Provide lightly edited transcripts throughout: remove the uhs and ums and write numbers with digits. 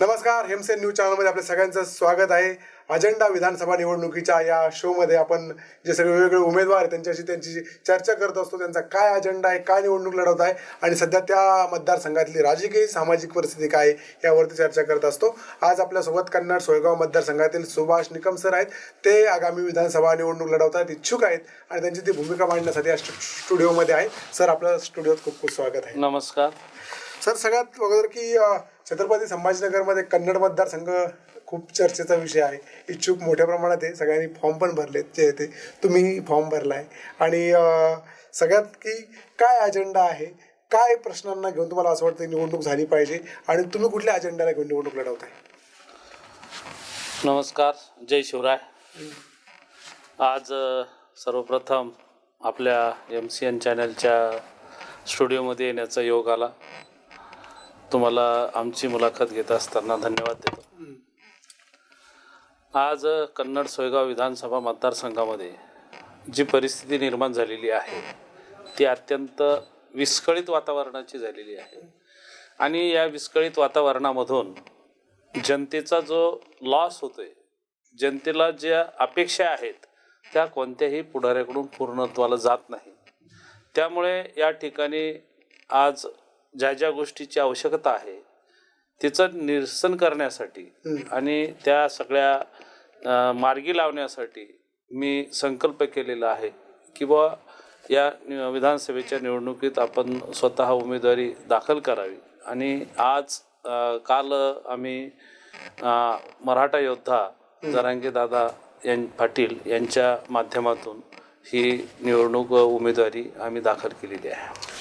नमस्कार, हेमसेन न्यूज चॅनलमध्ये आपल्या सगळ्यांचं स्वागत आहे. अजेंडा विधानसभा निवडणुकीच्या या शोमध्ये आपण जे सगळे वेगवेगळे उमेदवार आहेत त्यांची चर्चा करत असतो. त्यांचा काय अजेंडा आहे, काय निवडणूक लढवत आहे आणि सध्या त्या मतदारसंघातली राजकीय सामाजिक परिस्थिती काय यावरती चर्चा करत असतो. आज आपल्यासोबत कन्नड सोयगाव मतदारसंघातील सुभाष निकम सर आहेत. ते आगामी विधानसभा निवडणूक लढवतात इच्छुक आहेत आणि त्यांची ती भूमिका मांडण्यासाठी या स्टुडिओमध्ये आहे. सर, आपल्या स्टुडिओत खूप खूप स्वागत आहे. नमस्कार सर, सगळ्यात अगोदर की छत्रपती संभाजीनगरमध्ये कन्नड मतदारसंघ खूप चर्चेचा विषय आहे. इच्छुक मोठ्या प्रमाणात आहे. सगळ्यांनी फॉर्म पण भरलेत जे ते तुम्ही फॉर्म भरलाय आणि सगळ्यात की काय अजेंडा आहे, काय प्रश्नांना घेऊन तुम्हाला असं वाटतं निवडणूक झाली पाहिजे आणि तुम्ही कुठल्या अजेंडाला घेऊन निवडणूक लढवताय? नमस्कार, जय शिवराय. आज सर्वप्रथम आपल्या MCN चॅनलच्या स्टुडिओमध्ये येण्याचा योग आला. तुम्हाला आमची मुलाखत घेत असताना धन्यवाद देतो. आज कन्नड सोयगाव विधानसभा मतदारसंघामध्ये जी परिस्थिती निर्माण झालेली आहे ती अत्यंत विस्कळीत वातावरणाची झालेली आहे आणि या विस्कळीत वातावरणामधून जनतेचा जो लॉस होतोय, जनतेला ज्या अपेक्षा आहेत त्या कोणत्याही पुढाऱ्याकडून पूर्णत्वाला जात नाही. त्यामुळे या ठिकाणी आज ज्या ज्या गोष्टीची आवश्यकता आहे तिचं निरसन करण्यासाठी आणि त्या सगळ्या मार्गी लावण्यासाठी मी संकल्प केलेला आहे की बुवा या विधानसभेच्या निवडणुकीत आपण स्वतः उमेदवारी दाखल करावी. आणि आज काल आम्ही मराठा योद्धा जरांगे दादा पाटील यांच्या माध्यमातून ही निवडणूक उमेदवारी आम्ही दाखल केलेली आहे.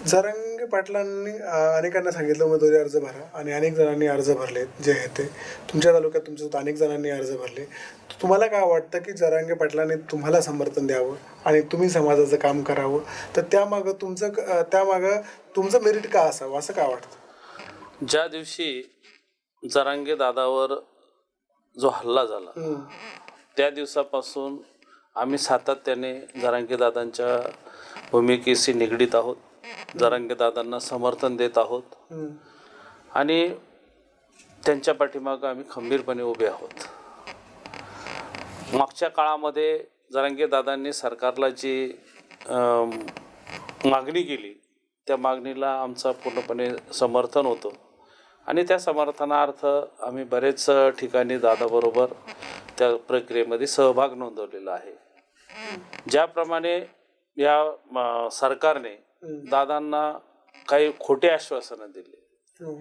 जरांगे पाटलांनी अनेकांना सांगितलं उमेदवारी अर्ज भरा आणि अनेक जणांनी अर्ज भरलेत जे आहे ते. तुमच्या तालुक्यात तुमच्यासोबत अनेक जणांनी अर्ज भरले. तुम्हाला काय वाटतं की जरांगे पाटलांनी तुम्हाला समर्थन द्यावं आणि तुम्ही समाजाचं काम करावं, तर त्यामागं तुमचं मेरिट का असावं असं काय वाटतं? ज्या दिवशी जरांगे दादावर जो हल्ला झाला त्या दिवसापासून आम्ही सातत्याने जरांगे दादांच्या भूमिकेशी निगडीत आहोत, जरांगे दादांना समर्थन देत आहोत आणि त्यांच्या पाठीमागं आम्ही खंबीरपणे उभे आहोत. मागच्या काळामध्ये जरांगे दादांनी सरकारला जी मागणी केली त्या मागणीला आमचा पूर्णपणे समर्थन होतं आणि त्या समर्थनार्थ आम्ही बरेच ठिकाणी दादाबरोबर त्या प्रक्रियेमध्ये सहभाग नोंदवलेला आहे. ज्याप्रमाणे या सरकारने दादांना काही खोटे आश्वासनं दिले.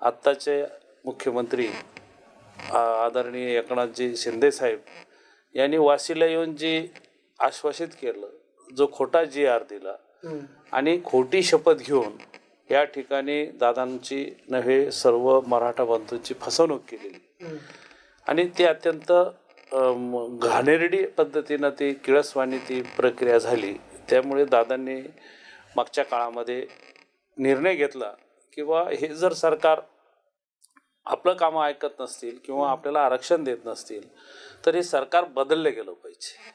आत्ताचे मुख्यमंत्री आदरणीय एकनाथजी शिंदे साहेब यांनी वाशीला येऊन जी आश्वासित केलं, जो खोटा GR दिला आणि खोटी शपथ घेऊन या ठिकाणी दादांची नव्हे सर्व मराठा बंधूंची फसवणूक केलेली आणि ती अत्यंत घाणेरडी पद्धतीनं ती किळसवाणी ती प्रक्रिया झाली. त्यामुळे दादांनी मागच्या काळामध्ये निर्णय घेतला किंवा हे जर सरकार आपलं कामं ऐकत नसतील किंवा आपल्याला आरक्षण देत नसतील तर हे सरकार बदललं गेलं पाहिजे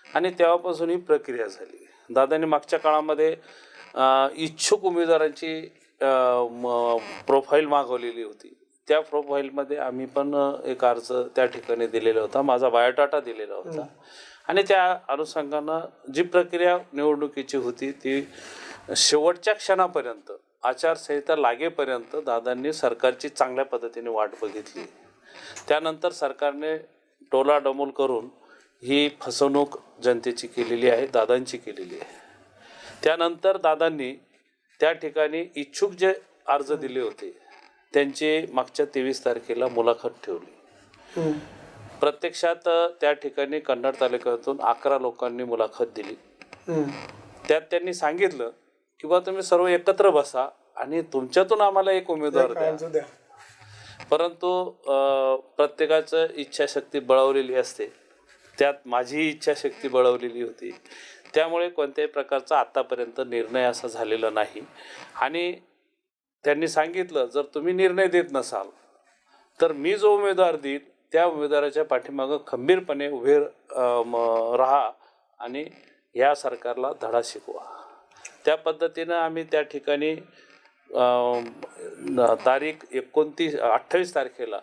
आणि तेव्हापासून ही प्रक्रिया झाली. दादांनी मागच्या काळामध्ये इच्छुक उमेदवारांची प्रोफाईल मागवलेली होती. त्या प्रोफाईलमध्ये आम्ही पण एक अर्ज त्या ठिकाणी दिलेला होता, माझा बायोडाटा दिलेला होता आणि त्या अनुषंगानं जी प्रक्रिया निवडणुकीची होती ती शेवटच्या क्षणापर्यंत आचारसंहिता लागेपर्यंत दादांनी सरकारची चांगल्या पद्धतीने वाट बघितली. त्यानंतर सरकारने टोलाडमोल करून ही फसवणूक जनतेची केलेली आहे, दादांची केलेली आहे. त्यानंतर दादांनी त्या ठिकाणी इच्छुक जे अर्ज दिले होते त्यांची मागच्या 23 तारखेला मुलाखत ठेवली. प्रत्यक्षात त्या ठिकाणी कन्नड तालुक्यातून 11 लोकांनी मुलाखत दिली. त्यात त्यांनी सांगितलं की बा तुम्ही सर्व एकत्र बसा आणि तुमच्यातून आम्हाला एक उमेदवार द्या. परंतु प्रत्येकाचं इच्छाशक्ती बळवलेली असते, त्यात माझी इच्छाशक्ती बळवलेली होती. त्यामुळे कोणत्याही प्रकारचा आत्तापर्यंत निर्णय असा झालेला नाही आणि त्यांनी सांगितलं जर तुम्ही निर्णय देत नसाल तर मी जो उमेदवार देईन त्या उमेदवाराच्या पाठीमागं खंबीरपणे उभे राहा आणि या सरकारला धडा शिकवा. त्या पद्धतीनं आम्ही त्या ठिकाणी तारीख 28 तारखेला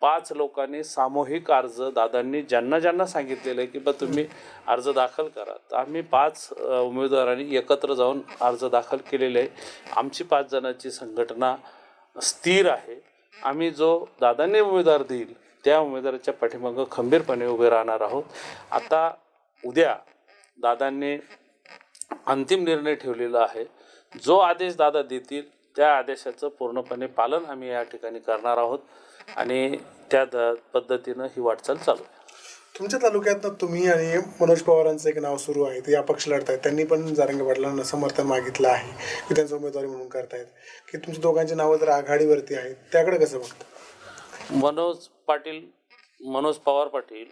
5 लोकांनी सामूहिक अर्ज दादांनी ज्यांना ज्यांना सांगितलेलं आहे की बा तुम्ही अर्ज दाखल करा, तर आम्ही 5 उमेदवारांनी एकत्र जाऊन अर्ज दाखल केलेले आहे. आमची 5 जणांची संघटना स्थिर आहे. आम्ही जो दादांनी उमेदवार देईल त्या उमेदवाराच्या पाठीमागं खंबीरपणे उभे राहणार आहोत. आता उद्या दादांनी अंतिम निर्णय ठेवलेला आहे. जो आदेश दादा देतील त्या आदेशाचं पूर्णपणे पालन आम्ही या ठिकाणी करणार आहोत आणि त्या पद्धतीनं ही वाटचाल चालू आहे. तुमच्या तालुक्यात तुम्ही आणि मनोज पवारांचं एक नाव सुरू आहे, ते अपक्ष लढतायत. त्यांनी पण जरांगे पाटलांना समर्थन मागितलं आहे की त्यांचं उमेदवारी म्हणून करतायत, की तुमच्या दोघांची नावं तर आघाडीवरती आहेत. त्याकडे कसं बघतं? मनोज पवार पाटील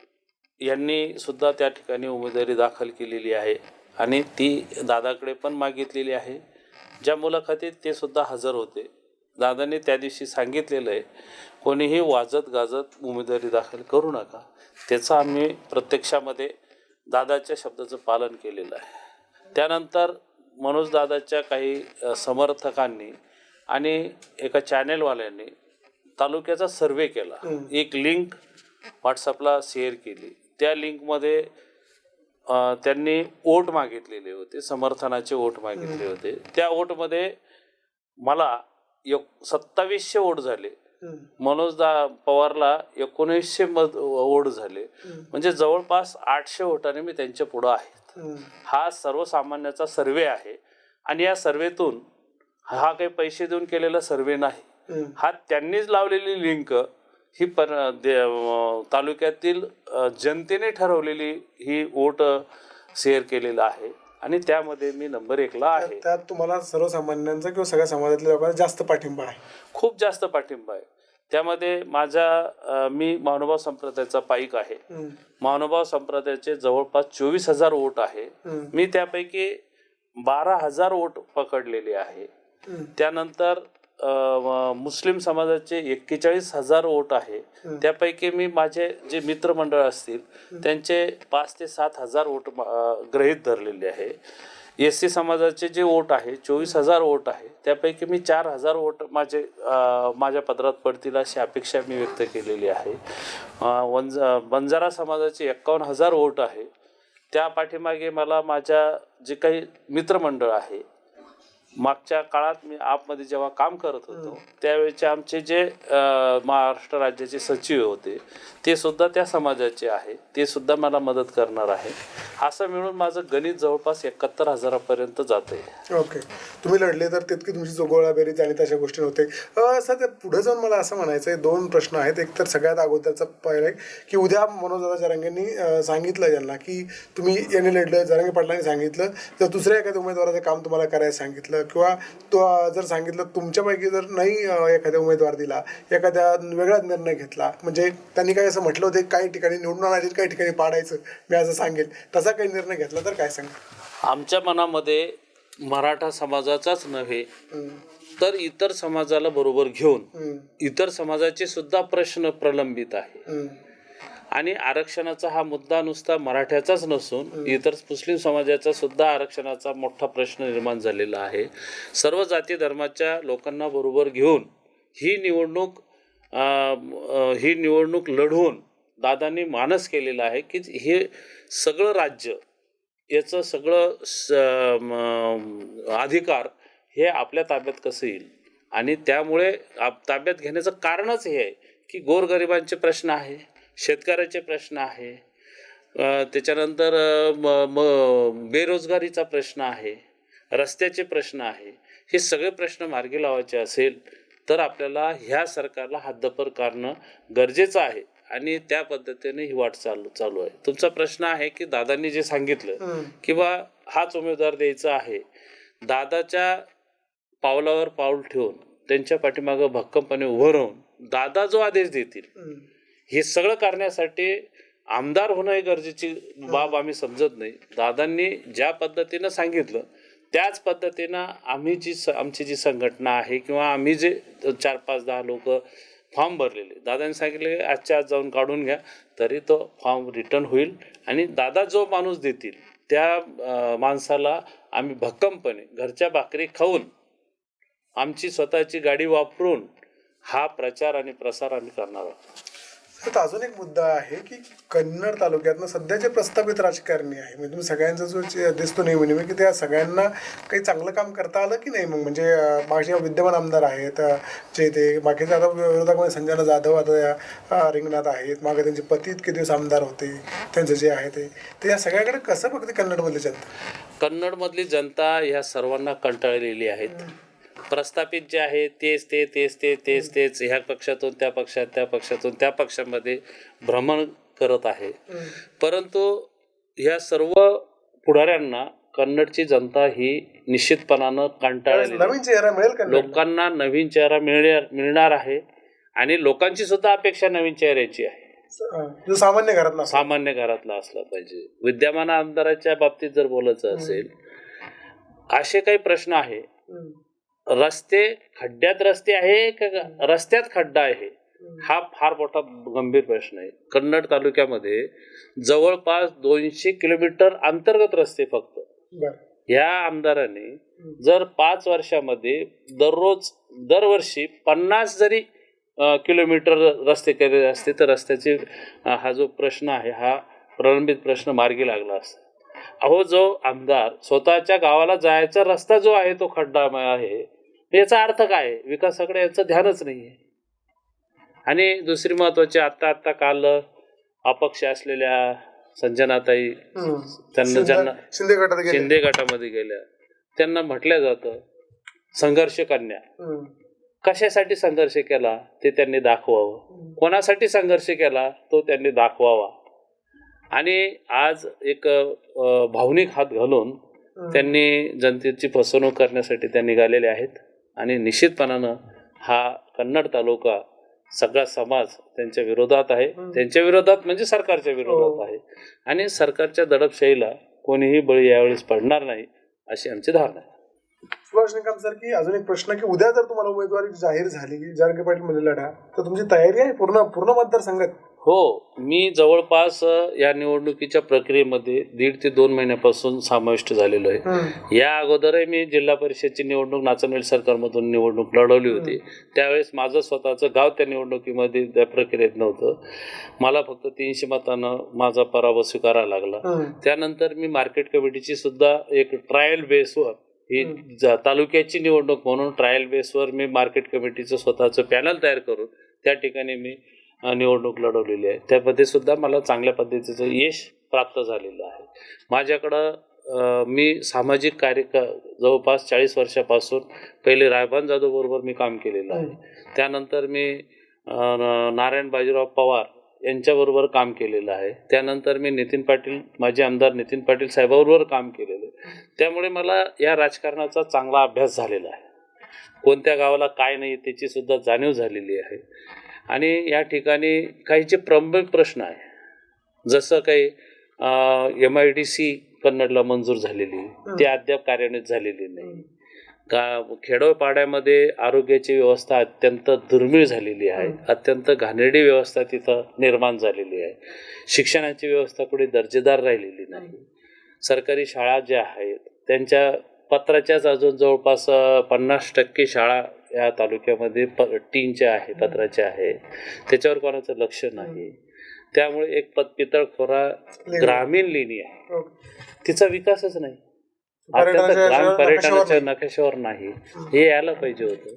यांनी सुद्धा त्या ठिकाणी उमेदवारी दाखल केलेली आहे आणि ती दादाकडे पण मागितलेली आहे. ज्या मुलाखतीत ते सुद्धा हजर होते. दादांनी त्या दिवशी सांगितलेलं आहे कोणीही वाजत गाजत उमेदवारी दाखल करू नका. त्याचं आम्ही प्रत्यक्षामध्ये दादाच्या शब्दाचं पालन केलेलं आहे. त्यानंतर मनोज दादाच्या काही समर्थकांनी आणि एका चॅनेलवाल्यांनी तालुक्याचा सर्वे केला. एक लिंक व्हॉट्सअपला शेअर केली. त्या लिंकमध्ये त्यांनी वोट मागितलेले होते, समर्थनाचे वोट मागितले होते. त्या वोटमध्ये मला 2700 वोट झाले. मनोज पवारला 1900 वोट झाले. म्हणजे जवळपास 800 वोटाने मी त्यांच्या पुढं आहेत. हा सर्वसामान्याचा सर्वे आहे आणि या सर्वेतून हा काही पैसे देऊन केलेला सर्वे नाही. हा त्यांनीच लावलेली लिंक ही तालुक्यातील जनतेने ठरवलेली ही वोट शेअर केलेला आहे आणि त्यामध्ये मी नंबर 1ला आहे. त्यात तुम्हाला सर्वसामान्यांचा किंवा सगळ्या समाजातल्या लोकांना जास्त पाठिंबा आहे? खूप जास्त पाठिंबा आहे. त्यामध्ये मी महानुभाव संप्रदायाचा पाईक आहे. महानुभाव संप्रदायाचे जवळपास 24,000 वोट आहे. मी त्यापैकी 12,000 वोट पकडलेले आहे. त्यानंतर मुस्लिम समाजाचे 41,000 वोट आहे. त्यापैकी मी माझे जे मित्रमंडळ असतील त्यांचे 5,000 ते 7,000 वोट गृहीत धरलेले आहे. SC समाजाचे जे वोट आहे 24,000 वोट आहे. त्यापैकी मी 4,000 वोट माझ्या पदरात पडतील अशी अपेक्षा मी व्यक्त केलेली आहे. बंजारा समाजाचे 51,000 वोट आहे. त्या पाठीमागे मला माझ्या जे काही मित्रमंडळ आहे, मागच्या काळात मी आपमध्ये जेव्हा काम करत होतो त्यावेळेचे आमचे जे महाराष्ट्र राज्याचे सचिव होते ते सुद्धा त्या समाजाचे आहे. ते सुद्धा मला मदत करणार आहे. असं मिळून माझं गणित जवळपास 71,000 पर्यंत जाते. ओके, तुम्ही लढले तर तितकी तुमची जोगोळा बेरीज आणि तशा गोष्टी होते. सध्या पुढे जाऊन मला असं म्हणायचं आहे, 2 प्रश्न आहेत. एक तर सगळ्यात अगोदरचा पहिला आहे की उद्या मनोजदादा जरांगेंनी सांगितलं ज्यांना की तुम्ही यांनी लढलं, जरांगे पाटलांनी सांगितलं, जर दुसऱ्या एखाद्या उमेदवाराचं काम तुम्हाला करायला सांगितलं किंवा जर सांगितलं तुमच्यापैकी जर नाही एखाद्या उमेदवार दिला, एखाद्या वेगळाच निर्णय घेतला, म्हणजे त्यांनी काय असं म्हटलं होतं काही ठिकाणी निवडून आणायचं, काही ठिकाणी पाडायचं, मी असं सांगेल, तसा काही निर्णय घेतला तर काय सांगा? आमच्या मनामध्ये मराठा समाजाचाच नव्हे तर इतर समाजाला बरोबर घेऊन इतर समाजाचे सुद्धा प्रश्न प्रलंबित आहे आणि आरक्षणाचा हा मुद्दा नुसता मराठ्याचाच नसून इतर मुस्लिम समाजाचा सुद्धा आरक्षणाचा मोठा प्रश्न निर्माण झालेला आहे. सर्व जाती धर्माच्या लोकांना बरोबर घेऊन ही निवडणूक लढवून दादांनी मानस केलेला आहे की हे सगळं राज्य याचं सगळं अधिकार हे आपल्या ताब्यात कसं येईल आणि त्यामुळे ताब्यात घेण्याचं कारणच हे आहे की गोरगरिबांचे प्रश्न आहे, शेतकऱ्याचे प्रश्न आहे, त्याच्यानंतर बेरोजगारीचा प्रश्न आहे, रस्त्याचे प्रश्न आहे. हे सगळे प्रश्न मार्गी लावायचे असेल तर आपल्याला ह्या सरकारला हद्दपार करणं गरजेचं आहे आणि त्या पद्धतीने ही वाट चालू आहे. तुमचा प्रश्न आहे की दादांनी जे सांगितलं किंवा हाच उमेदवार द्यायचा आहे, दादाच्या पावलावर पाऊल ठेवून त्यांच्या पाठीमागं भक्कमपणे उभं राहून दादा जो आदेश देतील हे सगळं करण्यासाठी आमदार होणं हे गरजेची बाब आम्ही समजत नाही. दादांनी ज्या पद्धतीनं सांगितलं त्याच पद्धतीनं आमची जी संघटना आहे किंवा आम्ही जे 4-5-10 लोक फॉर्म भरलेले, दादांनी सांगितले आजच्या आज जाऊन काढून घ्या, तरी तो फॉर्म रिटर्न होईल आणि दादा जो माणूस देतील त्या माणसाला आम्ही भक्कमपणे घरच्या भाकरी खाऊन आमची स्वतःची गाडी वापरून हा प्रचार आणि प्रसार आम्ही करणार आहोत. तर अजून एक मुद्दा आहे की कन्नड तालुक्यातनं सध्या जे प्रस्थापित राजकारणी आहे म्हणजे तुम्ही सगळ्यांचा जो दिसतो नाही म्हणजे की त्या सगळ्यांना काही चांगलं काम करता आलं की नाही मग म्हणजे मागचे विद्यमान आमदार आहेत जे ते बाकीचे आता विरोधकामध्ये संजना जाधव आता या रिंगणात आहेत मागे त्यांचे पती इतके दिवस आमदार होते त्यांचं जे आहे ते या सगळ्याकडे कसं बघते कन्नडमधली जनता. कन्नडमधली जनता ह्या सर्वांना कंटाळलेली आहेत. प्रस्थापित जे आहे तेच ह्या पक्षातून त्या पक्षात त्या पक्षातून त्या पक्षामध्ये भ्रमण करत आहे. परंतु ह्या सर्व पुढाऱ्यांना कन्नडची जनता ही निश्चितपणानं कंटाळलेली. नवीन चेहरा मिळेल का लोकांना नवीन चेहरा मिळणार आहे आणि लोकांची सुद्धा अपेक्षा नवीन चेहऱ्याची आहे. जो सामान्य घरातला असला पाहिजे. विद्यमान आमदाराच्या बाबतीत जर बोलायचं असेल असे काही प्रश्न आहे. रस्ते खड्ड्यात रस्ते आहे का रस्त्यात खड्डा आहे हा फार मोठा गंभीर प्रश्न आहे. कन्नड तालुक्यामध्ये जवळपास 200 किलोमीटर अंतर्गत रस्ते फक्त. या आमदारांनी जर 5 वर्षामध्ये दरवर्षी 50 जरी किलोमीटर रस्ते केलेले असते तर रस्त्याचे हा जो प्रश्न आहे हा प्रलंबित प्रश्न मार्गी लागला असता. अहो जो आमदार स्वतःच्या गावाला जायचा रस्ता जो आहे तो खड्डामय आहे याचा अर्थ काय. विकासाकडे याचं ध्यानच नाही आहे. आणि दुसरी महत्वाची आत्ता काल अपक्ष असलेल्या संजनाताई त्यांना शिंदे गटामध्ये गेल्या त्यांना म्हटलं जातं संघर्ष कन्या. कशासाठी संघर्ष केला ते त्यांनी दाखवावं. कोणासाठी संघर्ष केला तो त्यांनी दाखवावा. आणि आज एक भावनिक हात घालून त्यांनी जनतेची फसवणूक करण्यासाठी त्या निघालेले आहेत. आणि निश्चितपणानं हा कन्नड तालुका सगळा समाज त्यांच्या विरोधात आहे. त्यांच्या विरोधात म्हणजे सरकारच्या विरोधात आहे. आणि सरकारच्या दडपशाहीला कोणीही बळी यावेळेस पडणार नाही अशी आमची धारणा आहे. सुभाष निकम सर की अजून एक प्रश्न की उद्या जर तुम्हाला उमेदवारी जाहीर झाली जरांगे पाटील मध्ये लढा तर तुमची तयारी आहे पूर्ण मतदारसंघात. हो, मी जवळपास या निवडणुकीच्या प्रक्रियेमध्ये 1.5 ते 2 महिन्यापासून समाविष्ट झालेलो आहे. या अगोदरही मी जिल्हा परिषदची निवडणूक नाचनवेल सरकारमधून निवडणूक लढवली होती. त्यावेळेस माझं स्वतःचं गाव त्या निवडणुकीमध्ये त्या प्रक्रियेत नव्हतं. मला फक्त 300 मतांना माझा पराभव स्वीकारावा लागला. त्यानंतर मी मार्केट कमिटीची सुद्धा एक ट्रायल बेसवर ही तालुक्याची निवडणूक म्हणून ट्रायल बेसवर मी मार्केट कमिटीचं स्वतःचं पॅनल तयार करून त्या ठिकाणी मी निवडणूक लढवलेली आहे. त्यामध्ये सुद्धा मला चांगल्या पद्धतीचं यश प्राप्त झालेलं आहे. माझ्याकडं मी सामाजिक कार्य जवळपास 40 वर्षापासून पहिले रायभान जाधव बरोबर मी काम केलेलं आहे. त्यानंतर मी नारायण बाजीराव पवार यांच्याबरोबर काम केलेलं आहे. त्यानंतर मी नितीन पाटील माजी आमदार नितीन पाटील साहेबाबरोबर काम केलेलं आहे. त्यामुळे मला या राजकारणाचा चांगला अभ्यास झालेला आहे. कोणत्या गावाला काय नाही त्याची सुद्धा जाणीव झालेली आहे. आणि या ठिकाणी काही जे प्रमुख प्रश्न आहे जसं काही MIDC कन्नडला मंजूर झालेली ती अद्याप कार्यान्वित झालेली नाही. खेडोपाड्यामध्ये आरोग्याची व्यवस्था अत्यंत दुर्मिळ झालेली आहे. अत्यंत घाणेरडी व्यवस्था तिथं निर्माण झालेली आहे. शिक्षणाची व्यवस्था कुठे दर्जेदार राहिलेली नाही. सरकारी शाळा ज्या आहेत त्यांच्या पत्राच्याच अजून जवळपास 50% शाळा या तालुक्यामध्ये टीनच्या आहे पत्राच्या आहे. त्याच्यावर कोणाचं लक्ष नाही. त्यामुळे एक पितळखोरा ग्रामीण लेणी आहे तिचा विकासच नाही. पर्यटनाच्या नकाशावर नाही. हे यायला पाहिजे होतं.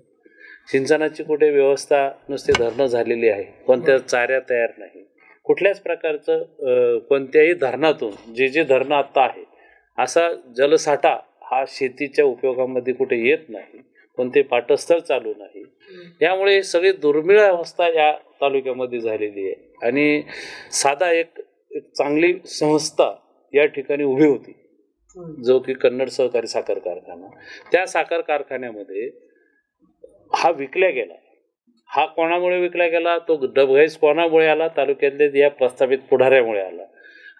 सिंचनाची कुठे व्यवस्था नुसती धरणं झालेली आहे. कोणत्या चाऱ्या तयार नाही. कुठल्याच प्रकारचं कोणत्याही धरणातून जे धरणं आता आहे असा जलसाठा हा शेतीच्या उपयोगामध्ये कुठे येत नाही. कोणते पाटस्थळ चालू नाही. यामुळे सगळी दुर्मिळ अवस्था या तालुक्यामध्ये झालेली आहे. आणि साधा एक चांगली संस्था या ठिकाणी उभी होती जो की कन्नड सहकारी साखर कारखाना. त्या साखर कारखान्यामध्ये हा विकल्या गेला. हा कोणामुळे विकला गेला तो डबघाईस कोणामुळे आला तालुक्यातले या प्रस्थापित पुढाऱ्यामुळे आला.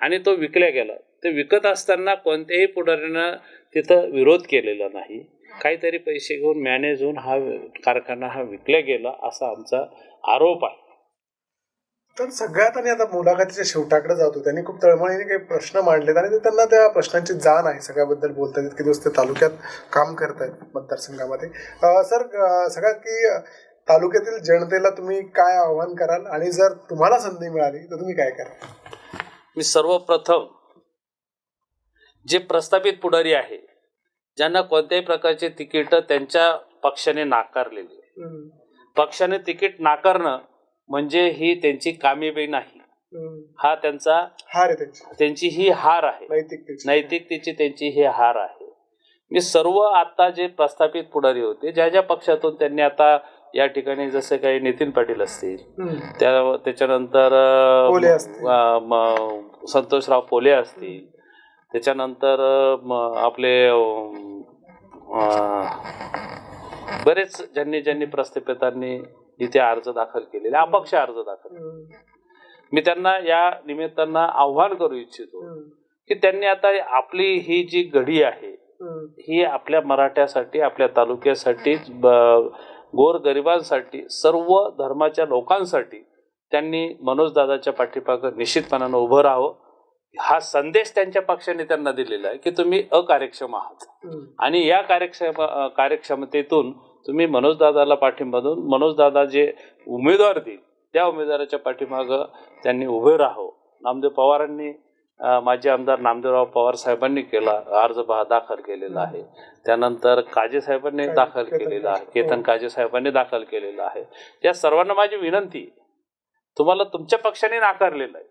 आणि तो विकल्या गेला. ते विकत असताना कोणत्याही पुढाऱ्यानं तिथं विरोध केलेला नाही. काहीतरी पैसे घेऊन मॅनेज होऊन हा कारखाना हा विकला गेला असा आमचा आरोप आहे. तर सगळ्यात आणि आता मुलाखतीच्या शेवटाकडे जातो, त्यांनी खूप तळमळीने काही प्रश्न मांडलेत आणि त्यांना त्या प्रश्नांची जाण आहे, सगळ्याबद्दल बोलतात. इतके दिवस ते तालुक्यात काम करतायत मतदारसंघामध्ये. सर, सगळ्यात की तालुक्यातील जनतेला तुम्ही काय आव्हान कराल आणि जर तुम्हाला संधी मिळाली तर तुम्ही काय कराल? मी सर्वप्रथम जे प्रस्थापित पुढारी आहे, ज्यांना कोणत्याही प्रकारचे तिकीट त्यांच्या पक्षाने नाकारलेली आहे, पक्षाने तिकीट नाकारणं म्हणजे ही त्यांची कामयाबी नाही, हा त्यांचा हार आहे त्यांची ही हार आहे, नैतिकतेची त्यांची ही हार आहे. मी सर्व आता जे प्रस्थापित पुढारी होते, ज्या ज्या पक्षातून त्यांनी आता या ठिकाणी जसे काही नितीन पाटील असतील, त्याच्यानंतर संतोषराव पोले असतील, त्याच्यानंतर आपले बरेच ज्यांनी प्रस्थापितांनी इथे अर्ज दाखल केलेले, अपक्ष अर्ज दाखल, मी त्यांना या निमित्तानं आव्हान करू इच्छितो की त्यांनी आता आपली ही जी घडी आहे ही आपल्या मराठ्यासाठी, आपल्या तालुक्यासाठी, गोरगरिबांसाठी, सर्व धर्माच्या लोकांसाठी त्यांनी मनोजदादाच्या पाठीमागं निश्चितपणानं उभं राहावं. हा संदेश त्यांच्या पक्षाने त्यांना दिलेला आहे की तुम्ही अकार्यक्षम आहात आणि या कार्यक्षमतेतून तुम्ही मनोजदादाला पाठिंबा देऊन मनोजदादा जे उमेदवार देईल त्या उमेदवाराच्या पाठीमागं त्यांनी उभे राहावं. नामदेव पवारांनी, माजी आमदार नामदेवराव पवार साहेबांनी केला अर्ज दाखल केलेला आहे, त्यानंतर काजे साहेबांनी दाखल केलेला आहे, केतन काजे साहेबांनी दाखल केलेला आहे. या सर्वांना माझी विनंती, तुम्हाला तुमच्या पक्षाने नाकारलेलं आहे,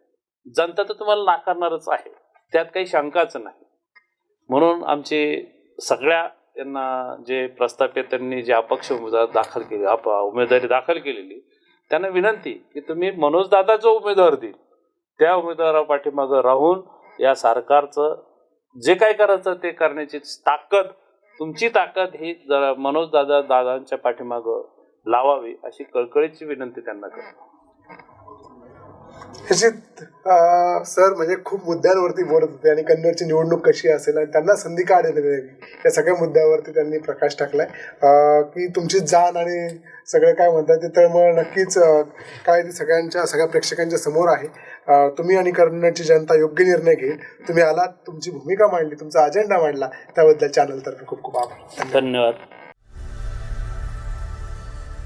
जनता तर तुम्हाला नाकारणारच आहे, त्यात काही शंकाच नाही. म्हणून आमची सगळ्या यांना जे प्रस्थापित त्यांनी जे अपक्ष उमेदवार दाखल केले, उमेदवारी दाखल केलेली, त्यांना विनंती की तुम्ही मनोजदादा जो उमेदवार देईल त्या उमेदवारा पाठीमागं राहून या सरकारचं जे काय करायचं ते करण्याची ताकद, तुमची ताकद ही जरा दादांच्या पाठीमागं लावावी अशी कळकळीची विनंती त्यांना करतो. सर, म्हणजे खूप मुद्द्यांवरती बोलत होते आणि कन्नडची निवडणूक कशी असेल आणि त्यांना संधी का देण्यात यावी या सगळ्या मुद्द्यावरती त्यांनी प्रकाश टाकलाय की तुमची जाण आणि सगळं काय म्हणतात ते तळमळ नक्कीच काय ती सगळ्या प्रेक्षकांच्या समोर आहे. तुम्ही आणि कन्नडची जनता योग्य निर्णय घेईल. तुम्ही आलात, तुमची भूमिका मांडली, तुमचा अजेंडा मांडला, त्याबद्दल चॅनलतर्फे खूप खूप आभार. धन्यवाद.